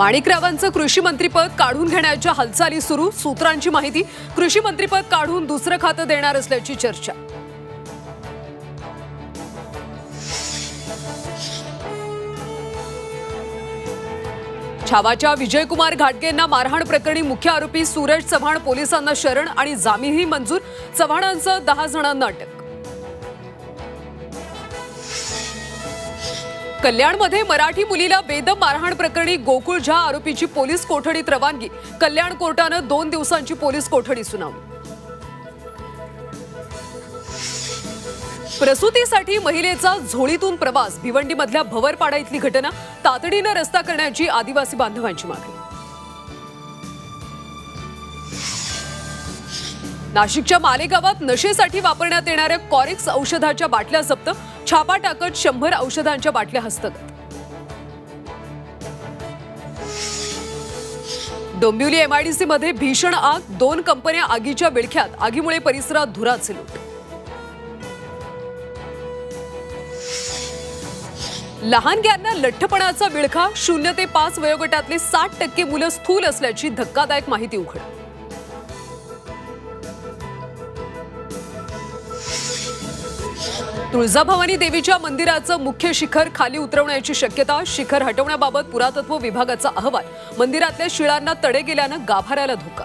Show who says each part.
Speaker 1: माणिकरावांचं कृषी मंत्रीपद काढून घेण्याच्या हालचाली सुरू। सूत्रांची माहिती, कृषी मंत्रीपद काढून दुसरं खातं देणार असल्याची चर्चा। छावाच्या विजयकुमार घाटगेंना मारहाण प्रकरणी मुख्य आरोपी सूरज चव्हाण पोलिसांना शरण आणि जामीनही मंजूर। चव्हाणांसह 10 जणांना अटक। कल्याणमध्ये मराठी मुलीला बेदम मारहाण प्रकरणी गोकुळ झा आरोपीची पोलीस कोठडीत रवानगी। कल्याण कोर्टानं 2 दिवसांची पोलीस कोठडी सुनावली। प्रसूतीसाठी महिलेचा झोळीतून प्रवास। भिवंडीमधल्या भवरपाडा इथली घटना। तातडीनं रस्ता करण्याची आदिवासी बांधवांची मागणी। नाशिकच्या मालेगावात नशेसाठी वापरण्यात येणाऱ्या कॉरिक्स औषधाच्या बाटल्या जप्त। छापा टाकत 100 औषधांच्या बाटल्या हस्तगत। डोंबिवली एमआयडीसी मध्ये भीषण आग। 2 कंपन्या आगीच्या विळख्यात। आगीमुळे परिसरात धुराचे लोट। लहानग्यांना लठ्ठपणाचा विळखा। 0 ते 5 वयोगटातले 60% मुलं स्थूल असल्याची धक्कादायक माहिती उघड। तुळजाभवानी देवीच्या मंदिराचं मुख्य शिखर खाली उतरवण्याची शक्यता। शिखर हटवण्याबाबत पुरातत्व विभागाचा अहवाल। मंदिरातल्या शिळांना तडे गेल्यानं गाभाऱ्याला धोका।